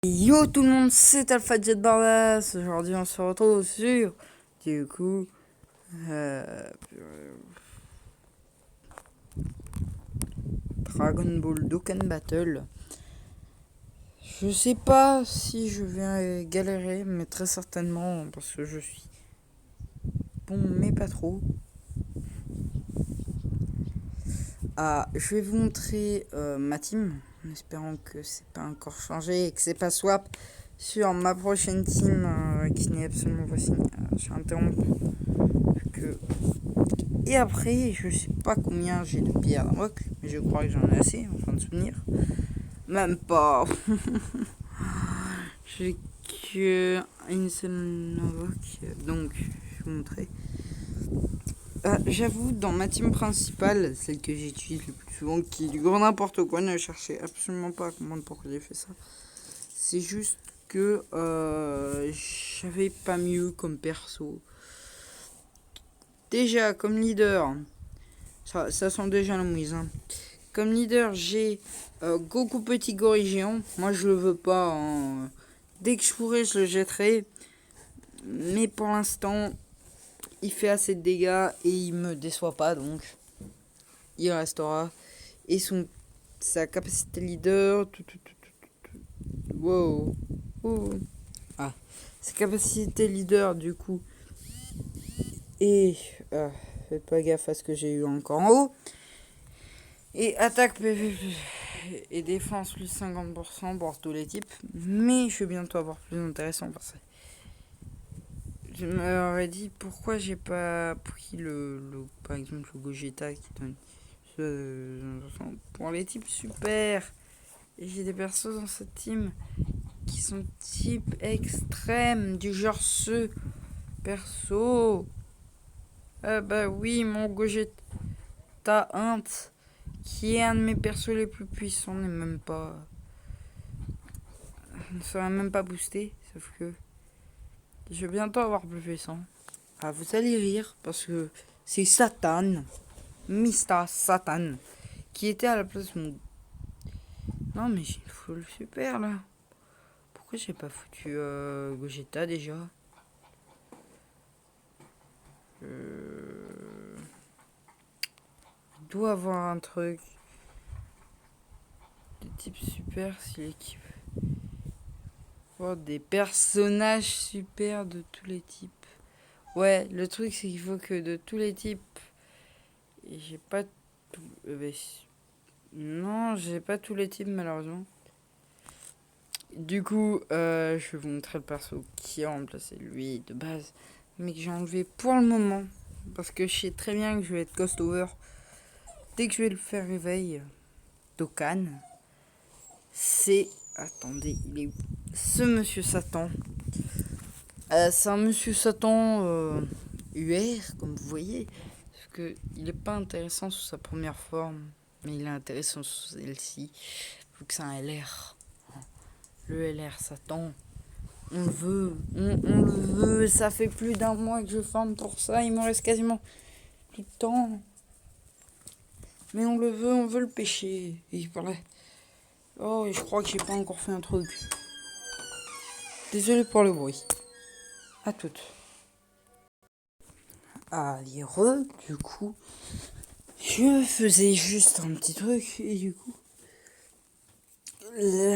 Yo tout le monde, c'est Alpha Jet Bardas. Aujourd'hui on se retrouve sur du coup Dragon Ball Dokkan Battle. Je sais pas si je vais galérer, mais très certainement parce que je suis bon mais pas trop. Je vais vous montrer ma team en espérant que c'est pas encore changé et que c'est pas swap sur ma prochaine team qui n'est absolument pas signée. J'ai interrompu que. Et après, je sais pas combien j'ai de pierres d'invoque, mais je crois que j'en ai assez, en fin de souvenir. Même pas. J'ai que une seule invoque, donc je vais vous montrer. J'avoue, dans ma team principale, celle que j'utilise le plus souvent, qui est du grand n'importe quoi, ne cherchez absolument pas à comprendre pourquoi j'ai fait ça. C'est juste que j'avais pas mieux comme perso. Déjà, comme leader, ça sent déjà la mouise. Hein. Comme leader, j'ai Goku Petit Gorille Géant. Moi, je le veux pas. Hein. Dès que je pourrai, je le jetterai. Mais pour l'instant, il fait assez de dégâts et il me déçoit pas. Donc, il restera. Et sa capacité leader. Wow. Ah. Sa capacité leader, du coup. Et faites pas gaffe à ce que j'ai eu encore en haut. Et attaque PV et défense plus 50% pour tous les types. Mais je vais bientôt avoir plus intéressant parce que je m'aurais dit pourquoi j'ai pas pris par exemple le Gogeta qui donne pour les types super. Et j'ai des persos dans cette team qui sont type extrême, du genre ce perso. Ah bah oui, mon Gogeta Int, qui est un de mes persos les plus puissants, n'est même pas. Ne sera même pas boosté, sauf que je vais bientôt avoir plus puissant. Ah, vous allez rire parce que c'est Satan, Mista Satan, qui était à la place de mon. Non, mais j'ai une full super là. Pourquoi j'ai pas foutu Gogeta déjà? Il doit avoir un truc de type super si l'équipe. Oh, des personnages super de tous les types. Ouais, le truc c'est qu'il faut que de tous les types. Et j'ai pas tout. Non, j'ai pas tous les types malheureusement. Du coup, je vais vous montrer le perso qui a remplacé lui de base, mais que j'ai enlevé pour le moment. Parce que je sais très bien que je vais être cost over. Dès que je vais le faire réveil, Dokkan, c'est. Attendez, il est où? Ce monsieur Satan. C'est un monsieur Satan UR, comme vous voyez. Parce que il est pas intéressant sous sa première forme, mais il est intéressant sous celle-ci. Vu que c'est un LR. Le LR Satan. On le veut, on le veut, ça fait plus d'un mois que je farme pour ça, il me reste quasiment plus de temps. Mais on le veut, on veut le pêcher. Et voilà. Oh, et je crois que j'ai pas encore fait un truc. Désolé pour le bruit. À toutes. Allez, du coup, je faisais juste un petit truc et du coup,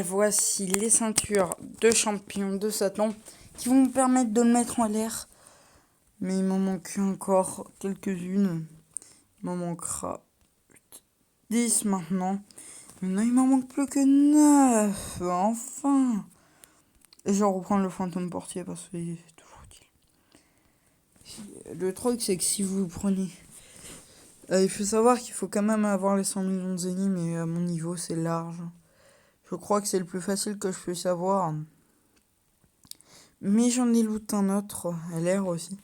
voici les ceintures de champion de Satan qui vont me permettre de le mettre en l'air. Mais il m'en manque encore quelques-unes. Il m'en manquera 10 maintenant. Maintenant, il m'en manque plus que 9. Enfin. Et je vais reprendre le fantôme portier parce que c'est toujours utile. Le truc, c'est que si vous prenez. Il faut savoir qu'il faut quand même avoir les 100 millions de zénith, mais à mon niveau, c'est large. Je crois que c'est le plus facile que je puisse avoir. Mais j'en ai loot un autre, LR aussi.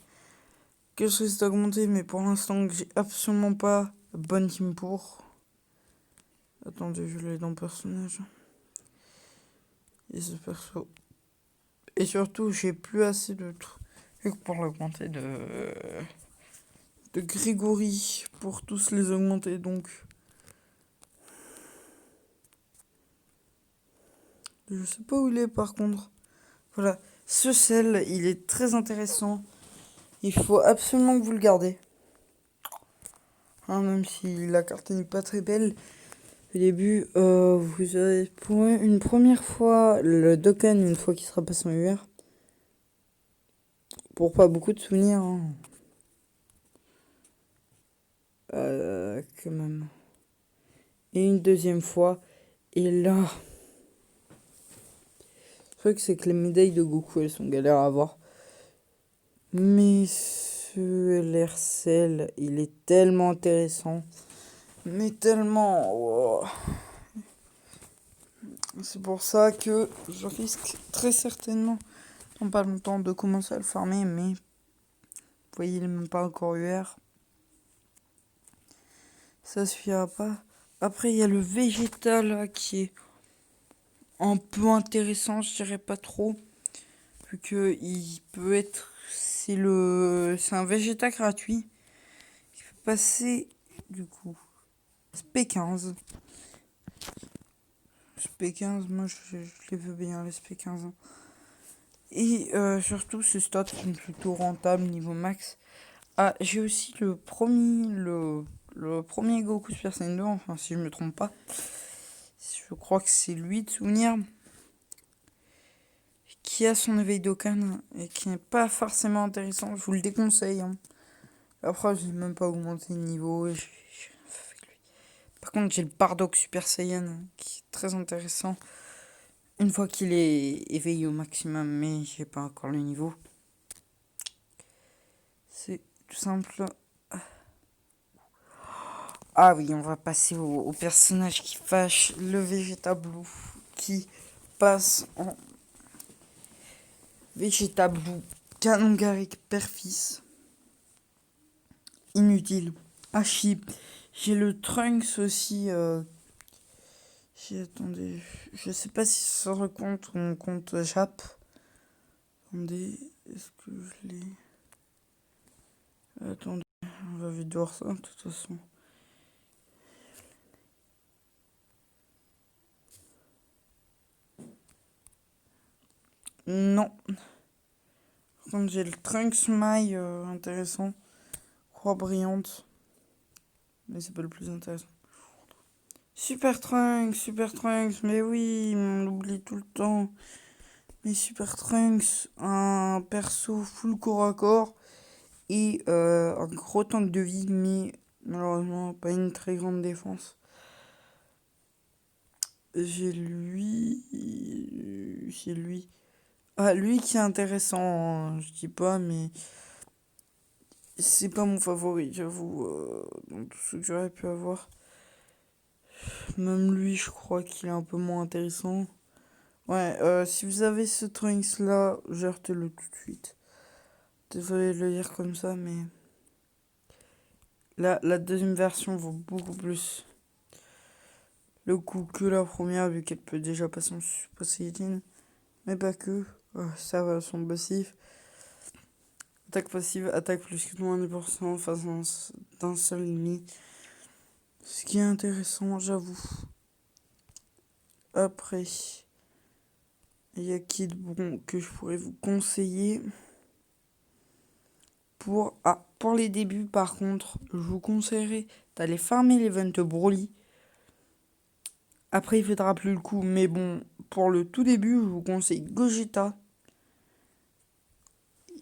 Que je risque d'augmenter, mais pour l'instant, que j'ai absolument pas bonne team pour. Attendez, je l'ai dans personnage. Et ce perso. Et surtout, j'ai plus assez de trucs pour l'augmenter de Grégory pour tous les augmenter. Donc, Je sais pas où il est par contre. Voilà. Ce sel, il est très intéressant. Il faut absolument que vous le gardez. Hein, même si la carte n'est pas très belle. Au début, vous avez pour une première fois le Dokkan une fois qu'il sera passé en UR. Pour pas beaucoup de souvenirs. Hein. Quand même. Et une deuxième fois. Et là. Le truc, c'est que les médailles de Goku, elles sont galères à avoir. Mais ce LRCL, il est tellement intéressant. Mais tellement. Oh. C'est pour ça que je risque très certainement dans pas longtemps de commencer à le farmer. Mais vous voyez, il n'est même pas encore UR. Ça suffira pas. Après, il y a le Vegeta là qui est un peu intéressant, je dirais pas trop. Vu que il peut être. C'est un Vegeta gratuit. Qui peut passer du coup. SP15. SP15, moi je les veux bien, les SP15. Hein. Et surtout, ces stats sont plutôt rentables niveau max. Ah, j'ai aussi le premier Goku Super Saiyan 2, enfin si je me trompe pas. Je crois que c'est lui de souvenir. Qui a son éveil Dokkan et qui n'est pas forcément intéressant. Je vous le déconseille. Hein. Après, j'ai même pas augmenté le niveau. Par contre, j'ai le Bardock Super Saiyan qui est très intéressant. Une fois qu'il est éveillé au maximum, mais j'ai pas encore le niveau. C'est tout simple. Ah oui, on va passer au personnage qui fâche, le Vegeta Blue, qui passe en Vegeta Blue Canon Garrick Père-Fils. Inutile. Hachi. J'ai le Trunks aussi. Attendez, je sais pas si ça se compte ou on compte Jap. Attendez, est-ce que je l'ai. Attendez, on va vite voir ça de toute façon. Non. Par contre, j'ai le Trunks Maille intéressant. Croix brillante. Mais c'est pas le plus intéressant. Super Trunks, mais oui, on l'oublie tout le temps. Mais Super Trunks, un perso full corps à corps et un gros tank de vie, mais malheureusement pas une très grande défense. J'ai lui. Ah, lui qui est intéressant, hein, je dis pas, mais c'est pas mon favori, j'avoue, dans tout ce que j'aurais pu avoir. Même lui, je crois qu'il est un peu moins intéressant. Ouais, si vous avez ce Trunks là, jetez-le tout de suite. Désolé de le dire comme ça, mais la deuxième version vaut beaucoup plus le coup que la première, vu qu'elle peut déjà passer en Super Saiyan. Mais pas que. Ça va, son passif. Attaque passive, attaque plus que moins 10% face d'un seul ennemi. Ce qui est intéressant, j'avoue. Après, il y a qui de bon que je pourrais vous conseiller pour les débuts, par contre, je vous conseillerais d'aller farmer l'event Broly. Après, il faudra plus le coup, mais bon, pour le tout début, je vous conseille Gogeta.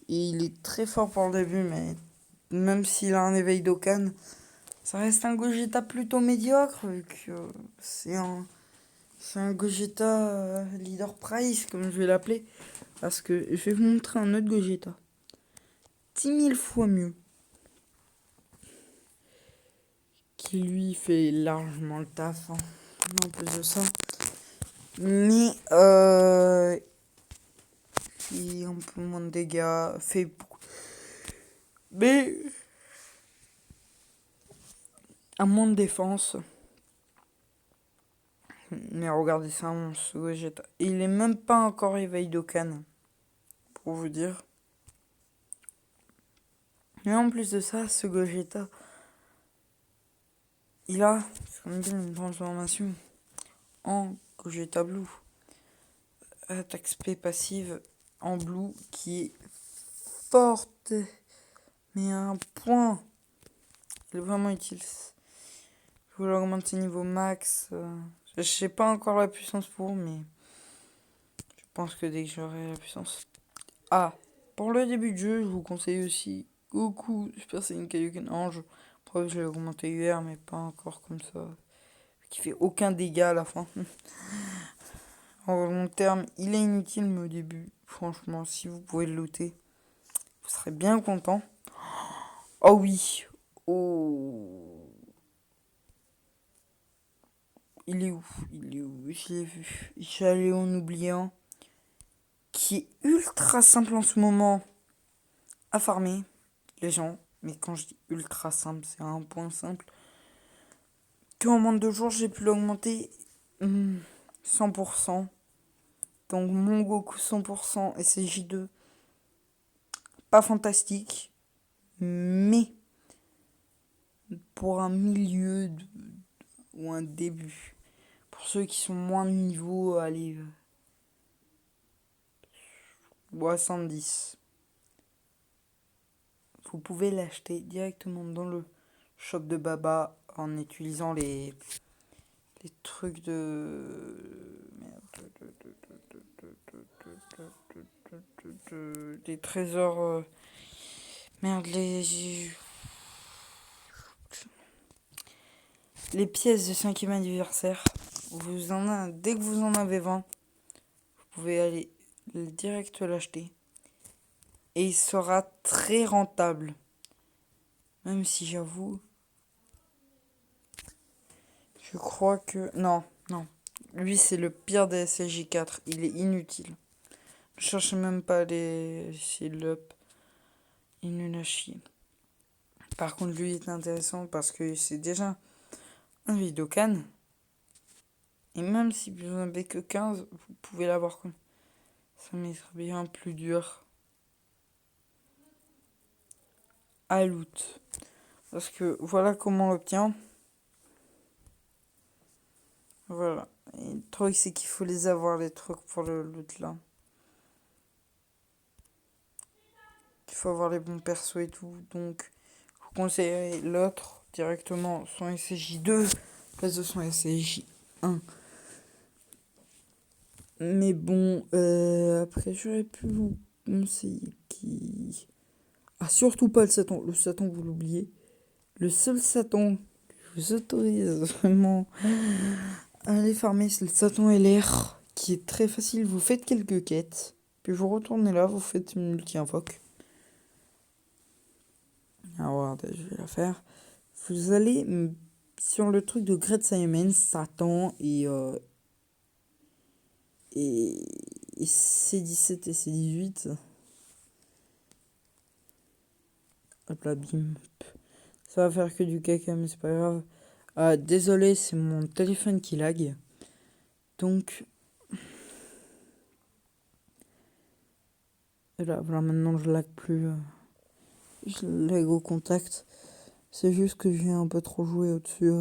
Et il est très fort pour le début, mais même s'il a un éveil Dokkan, ça reste un Gogeta plutôt médiocre, vu que c'est un Gogeta Leader Price, comme je vais l'appeler. Parce que je vais vous montrer un autre Gogeta. 10 000 fois mieux. Qui lui fait largement le taf. Hein. En plus de ça. Mais qui a un peu moins de dégâts. Fait beaucoup. Mais a moins de défense. Mais regardez ça, mon Gogeta. Il est même pas encore éveillé Dokkan. Pour vous dire. Mais en plus de ça, ce Gogeta, il a, comme dit, une transformation en Gogeta Blue. attaque spé passive en blue qui est forte, mais à un point. Elle est vraiment utile. Je voulais augmenter niveau max. Je sais pas encore la puissance pour, mais je pense que dès que j'aurai la puissance. Ah, pour le début de jeu, je vous conseille aussi Goku Super Saiyan Kaioken Ange. Après, je l'ai augmenté hier, mais pas encore comme ça. Qui fait aucun dégât à la fin. En long terme, il est inutile, mais au début, franchement, si vous pouvez le looter, vous serez bien content. Oh oui. Oh. Il est où? Il est où? Je l'ai vu. J'allais en oubliant. Qui est ultra simple en ce moment à farmer, les gens. Mais quand je dis ultra simple, c'est un point simple. Qu'en moins de 2 jours, j'ai pu l'augmenter 100%. Donc mon Goku 100% et c'est J2. Pas fantastique. Mais pour un milieu ou un début. Pour ceux qui sont moins de niveau, allez, 70. Vous pouvez l'acheter directement dans le shop de Baba en utilisant les trucs des trésors. Merde, les pièces de 5e anniversaire. Dès que vous en avez 20, vous pouvez aller direct l'acheter. Et il sera très rentable. Même si j'avoue, je crois que... Non. Lui, c'est le pire des SSJ4. Il est inutile. Ne cherchez même pas les seal-up. Il nul à chier. Par contre, lui est intéressant parce que c'est déjà un Vidokan. Et même si vous n'en avez que 15, vous pouvez l'avoir comme ça. Mais ça sera bien plus dur à loot. Parce que voilà comment on l'obtient. Voilà. Et le truc, c'est qu'il faut les avoir, les trucs pour le loot là. Il faut avoir les bons persos et tout. Donc, je vous conseillerais l'autre directement, son SSJ2, place de son SSJ1. Mais bon, après, j'aurais pu vous conseiller qui. Ah, surtout pas le Satan. Le Satan, vous l'oubliez. Le seul Satan que je vous autorise vraiment à aller farmer, c'est le Satan LR, qui est très facile. Vous faites quelques quêtes, puis vous retournez là, vous faites une multi-invoque. Alors, je vais la faire. Vous allez sur le truc de Great Simon, Satan et C17 et C18. Hop là, bim. Ça va faire que du caca, mais c'est pas grave. Désolé, c'est mon téléphone qui lag. Donc, là, voilà, maintenant je lag plus. Je lag au contact. C'est juste que j'ai un peu trop joué au-dessus.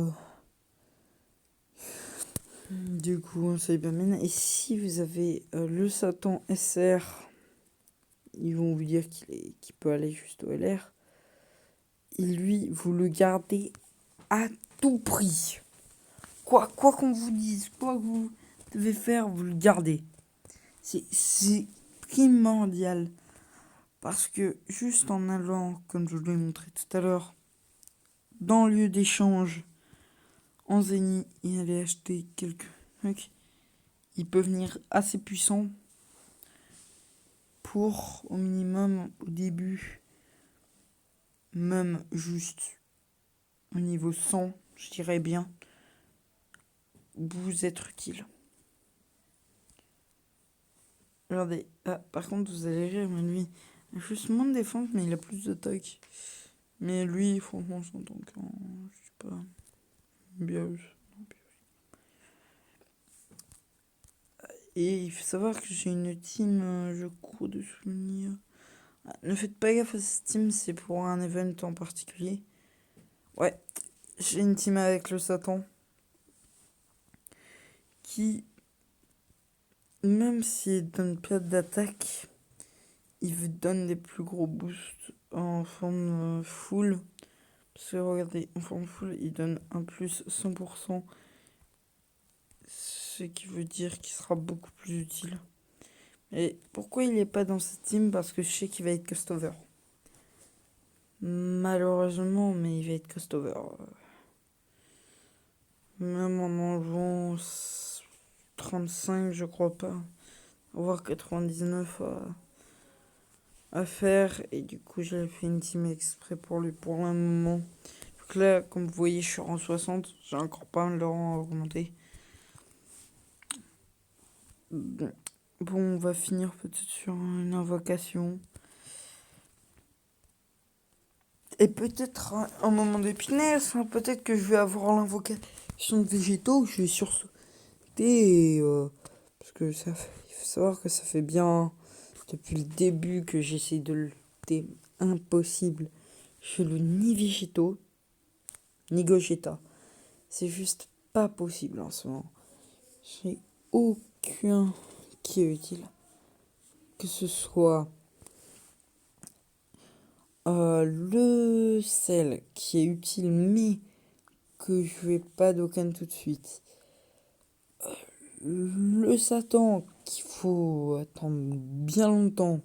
Du coup, ça y va maintenant. Et si vous avez le Satan SR, ils vont vous dire qu'il peut aller juste au LR. Et lui, vous le gardez à tout prix. Quoi qu'on vous dise, quoi que vous devez faire, vous le gardez. C'est primordial. Parce que juste en allant, comme je vous l'ai montré tout à l'heure, dans le lieu d'échange, en Zeni, et aller acheter quelques trucs, il peut venir assez puissant pour, au minimum, au début, même juste au niveau 100, je dirais bien, vous être utile. Regardez, par contre, vous allez rire, mais lui, il a juste moins de défense, mais il a plus d'attaque. Mais lui, franchement, son tank, je sais pas, bien. Et il faut savoir que j'ai une team, je crois de souvenir. Ne faites pas gaffe à cette team, c'est pour un event en particulier. Ouais, j'ai une team avec le Satan qui même s'il donne pas d'attaque, il vous donne des plus gros boosts en forme full. Parce que regardez, en forme full, il donne un plus 100%. Ce qui veut dire qu'il sera beaucoup plus utile. Et pourquoi il n'est pas dans cette team? Parce que je sais qu'il va être costover. Malheureusement, mais il va être costover. Même en enlevant 35, je crois pas. Voire 99 à faire. Et du coup, j'avais fait une team exprès pour lui pour un moment. Donc là, comme vous voyez, je suis en 60. J'ai encore pas mal de rang à augmenter. Bon, on va finir peut-être sur une invocation. Et peut-être un moment de finesse, hein, peut-être que je vais avoir l'invocation de végétaux, je vais sursauter. Parce que il faut savoir que ça fait bien depuis le début que j'essaie de le lutter. Impossible. Je le ni végétaux, ni Gogeta. C'est juste pas possible en ce moment. J'ai aucun qui est utile. Que ce soit le sel qui est utile, mais que je vais pas d'aucun tout de suite. Le Satan qu'il faut attendre bien longtemps.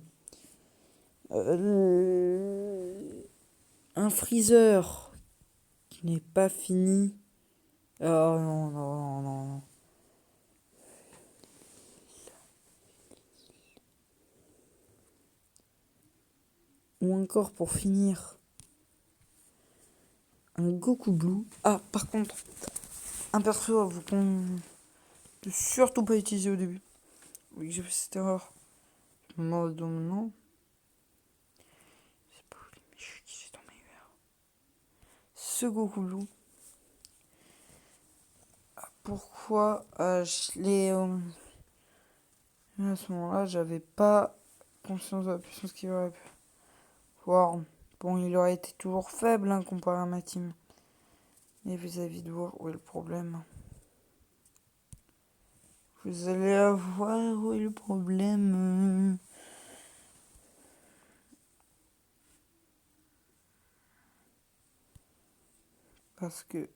Un Freezer qui n'est pas fini. Oh non, non, non, non. Ou encore pour finir, un Goku Blue. Ah, par contre, un perso à vous qu'on ne surtout pas utiliser au début. Oui, j'ai fait cette erreur. Je me demande maintenant. C'est pas lui, mais je suis qui c'est ton meilleur. Ce Goku Blue. Pourquoi je l'ai. À ce moment-là, j'avais pas conscience de la puissance qu'il aurait pu voir. Bon, il aurait été toujours faible hein, comparé à ma team. Et vis-à-vis de voir où est le problème. Vous allez avoir où est le problème. Parce que.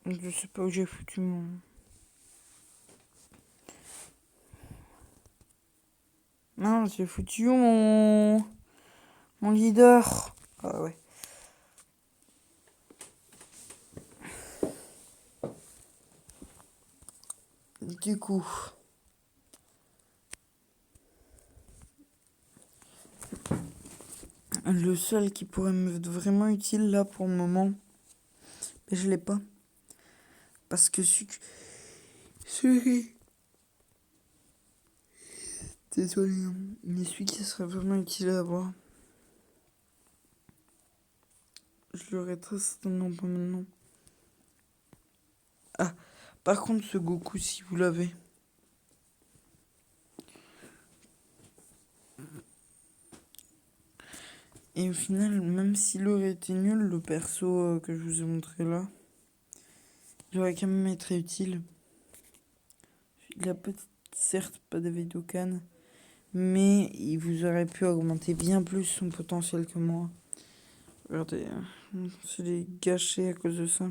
Je sais pas où j'ai foutu mon. Non, j'ai foutu mon leader. Ah ouais. Du coup. Le seul qui pourrait me être vraiment utile là pour le moment. Mais je l'ai pas. Parce que celui. Désolé, hein, mais celui qui serait vraiment utile à avoir. Je l'aurais très certainement pas maintenant. Ah, par contre, ce Goku, si vous l'avez. Et au final, même s'il aurait été nul, le perso que je vous ai montré là, il aurait quand même été utile. Il a peut-être, certes, pas d'éveil d'Okan, mais il vous aurait pu augmenter bien plus son potentiel que moi. Regardez, c'est les gâché à cause de ça.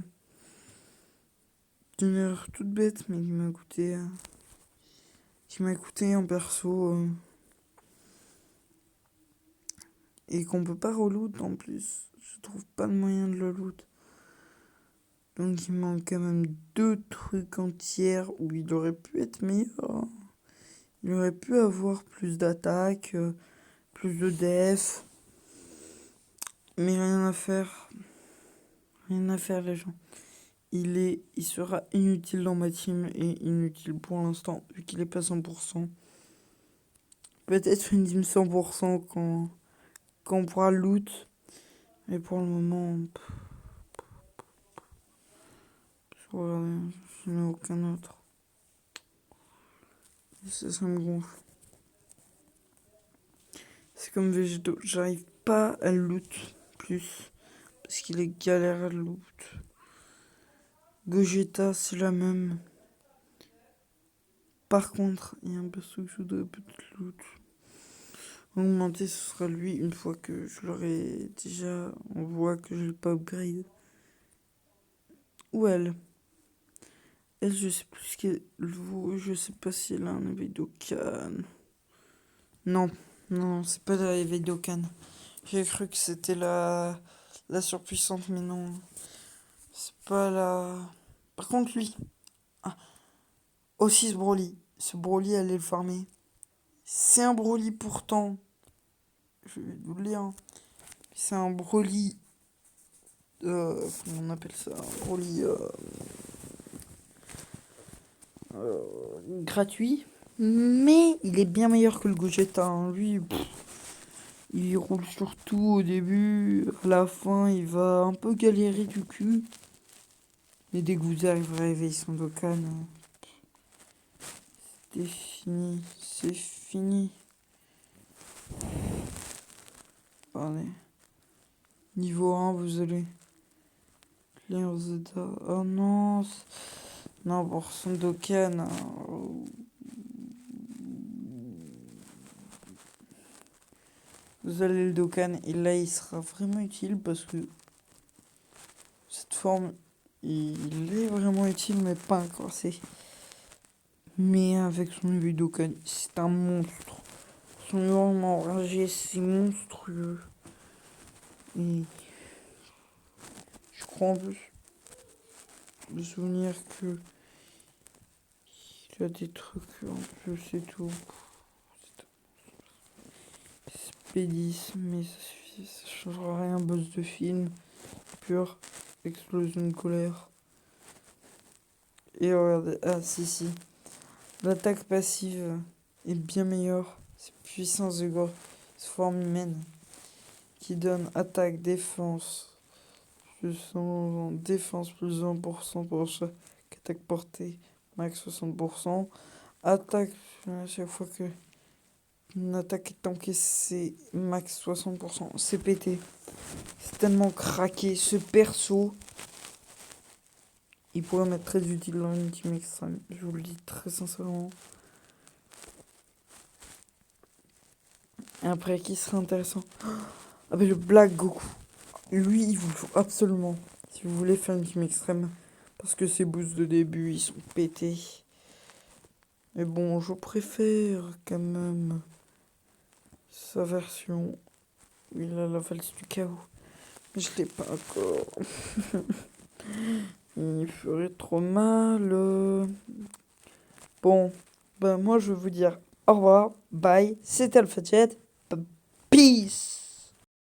Une erreur toute bête, mais qui m'a coûté en perso. Et qu'on peut pas reloot en plus. Je trouve pas le moyen de le loot. Donc il manque quand même 2 trucs entiers où il aurait pu être meilleur. Il aurait pu avoir plus d'attaque, plus de def. Mais rien à faire. Rien à faire les gens. Il sera inutile dans ma team et inutile pour l'instant vu qu'il est pas 100%. Peut-être une team 100% quand on pourra loot. Mais pour le moment, je n'ai aucun autre. Ça me gonfle. C'est comme Végéto. J'arrive pas à le loot plus. Parce qu'il est galère à le loot. Gogeta, c'est la même. Par contre, il y a un perso que je dois peut-être loot. Augmenter, ce sera lui une fois que je l'aurai déjà. On voit que je l'ai pas upgrade. Ou elle. Elle, je sais plus ce qu'elle vaut. Je sais pas si elle a un éveil d'Okan. Non, non, c'est pas la éveil d'Okan. J'ai cru que c'était la surpuissante, mais non. C'est pas la. Par contre, lui. Ah, aussi ce Broly. Ce Broly, allez le farmer. C'est un Broly pourtant. Je vais vous le lire. Hein. C'est un Broly. Comment on appelle ça? Un Broly. Gratuit. Mais il est bien meilleur que le Gogeta. Hein. Lui, il roule surtout au début. À la fin, il va un peu galérer du cul. Mais dès que vous arriverez à réveiller son Dokkan, c'est fini. C'est fini. Allez. Niveau 1, vous allez. Clear Zeta. Oh non. Non, pour son Dokkan. Vous allez le Dokkan. Et là, il sera vraiment utile parce que cette forme, il est vraiment utile, mais pas encore assez. Mais avec son niveau Dokkan, c'est un monstre. Son hurlement enragé, c'est monstrueux. Et je crois en plus de souvenir que il a des trucs en plus et tout. P10, mais ça suffit, ça changera rien. Boss de film, pure explosion de colère. Et regardez, ah si, l'attaque passive est bien meilleure. C'est puissance de grosse forme humaine qui donne attaque, défense, plus 100, défense plus 20% pour chaque attaque portée, max 60%. Attaque à chaque fois que une attaque est encaissée, max 60%. C'est pété. C'est tellement craqué. Ce perso, il pourrait m'être très utile dans une team extrême. Je vous le dis très sincèrement. Et après, qui serait intéressant? Ah ben le Black Goku. Lui, il vous le faut absolument. Si vous voulez faire une team extrême. Parce que ses boosts de début, ils sont pétés. Mais bon, je préfère quand même sa version où il a la valse du chaos. Mais je l'ai pas encore. Il ferait trop mal. Bon, ben moi je vais vous dire au revoir, bye, c'était AlphaJet, peace.